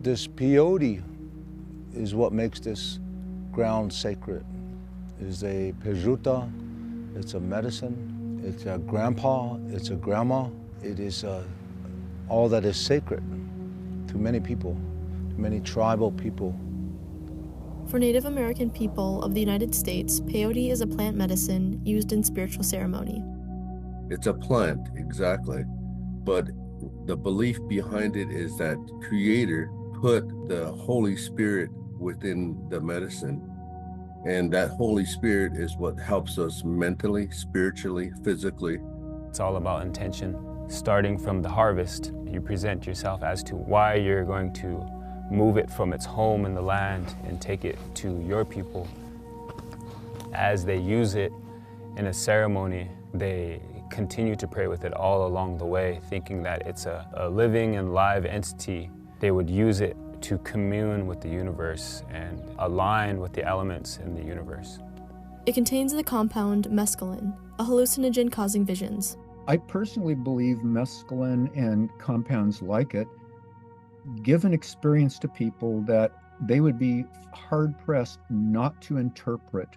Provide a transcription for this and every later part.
This peyote is what makes this ground sacred. It is a pejuta, it's a medicine, it's a grandpa, it's a grandma. It is all that is sacred to many people, to many tribal people. For Native American people of the United States, peyote is a plant medicine used in spiritual ceremony. It's a plant, exactly. But the belief behind it is that Creator put the Holy Spirit within the medicine. And that Holy Spirit is what helps us mentally, spiritually, physically. It's all about intention. Starting from the harvest, you present yourself as to why you're going to move it from its home in the land and take it to your people. As they use it in a ceremony, they continue to pray with it all along the way, thinking that it's a living and live entity. They would use it to commune with the universe and align with the elements in the universe. It contains the compound mescaline, a hallucinogen causing visions. I personally believe mescaline and compounds like it give an experience to people that they would be hard-pressed not to interpret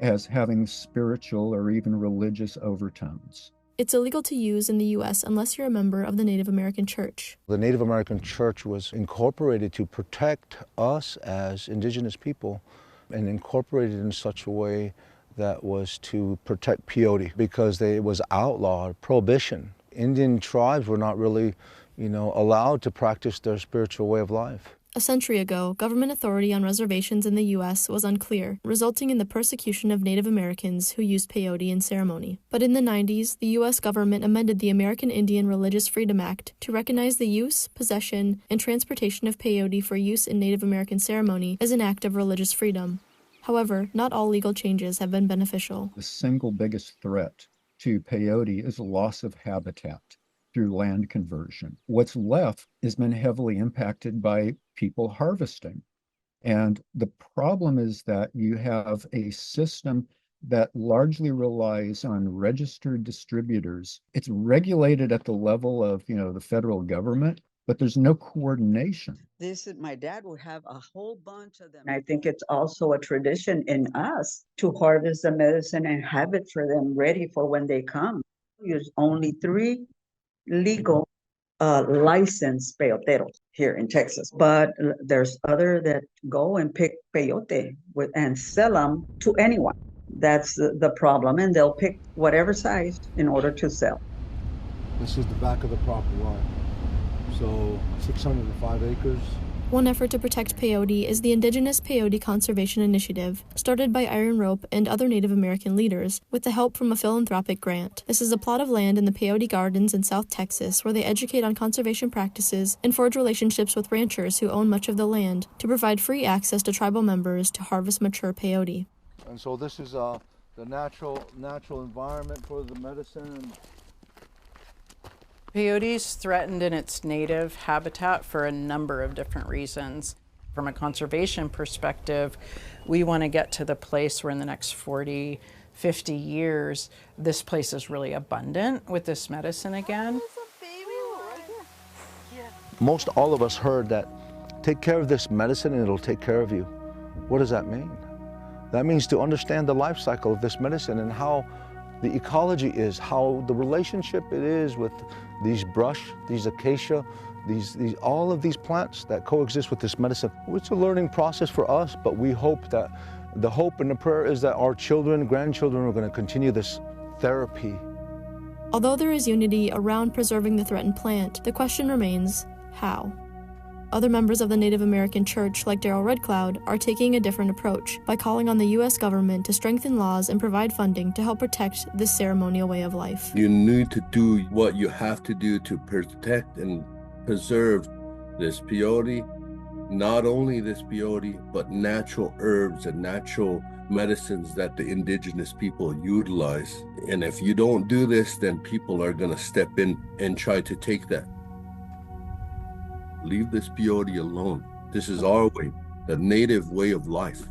as having spiritual or even religious overtones. It's illegal to use in the U.S. unless you're a member of the Native American Church. The Native American Church was incorporated to protect us as indigenous people and incorporated in such a way that was to protect peyote because it was outlawed, prohibition. Indian tribes were not really, allowed to practice their spiritual way of life. A century ago, government authority on reservations in the U.S. was unclear, resulting in the persecution of Native Americans who used peyote in ceremony. But in the 90s, the U.S. government amended the American Indian Religious Freedom Act to recognize the use, possession, and transportation of peyote for use in Native American ceremony as an act of religious freedom. However, not all legal changes have been beneficial. The single biggest threat to peyote is loss of habitat through land conversion. What's left has been heavily impacted by people harvesting. And the problem is that you have a system that largely relies on registered distributors. It's regulated at the level of, the federal government, but there's no coordination. My dad would have a whole bunch of them. I think it's also a tradition in us to harvest the medicine and have it for them ready for when they come. There's only 3 legal licensed peyoteros here in Texas, but there's other that go and pick peyote and sell them to anyone. That's the problem, and they'll pick whatever size in order to sell. This is the back of the property line, so 605 acres. One effort to protect peyote is the Indigenous Peyote Conservation Initiative, started by Iron Rope and other Native American leaders, with the help from a philanthropic grant. This is a plot of land in the Peyote Gardens in South Texas where they educate on conservation practices and forge relationships with ranchers who own much of the land to provide free access to tribal members to harvest mature peyote. And so this is the natural environment for the medicine. Peyote is threatened in its native habitat for a number of different reasons. From a conservation perspective, we want to get to the place where in the next 40, 50 years, this place is really abundant with this medicine again. Most all of us heard that take care of this medicine and it'll take care of you. What does that mean? That means to understand the life cycle of this medicine and how the ecology is, how the relationship it is with these brush, these acacia, all of these plants that coexist with this medicine. It's a learning process for us, but we hope that the hope and the prayer is that our children, grandchildren are going to continue this therapy. Although there is unity around preserving the threatened plant, the question remains, how? Other members of the Native American Church, like Daryl Red Cloud, are taking a different approach by calling on the U.S. government to strengthen laws and provide funding to help protect this ceremonial way of life. You need to do what you have to do to protect and preserve this peyote, not only this peyote, but natural herbs and natural medicines that the indigenous people utilize. And if you don't do this, then people are going to step in and try to take that. Leave this peyote alone. This is our way, the native way of life.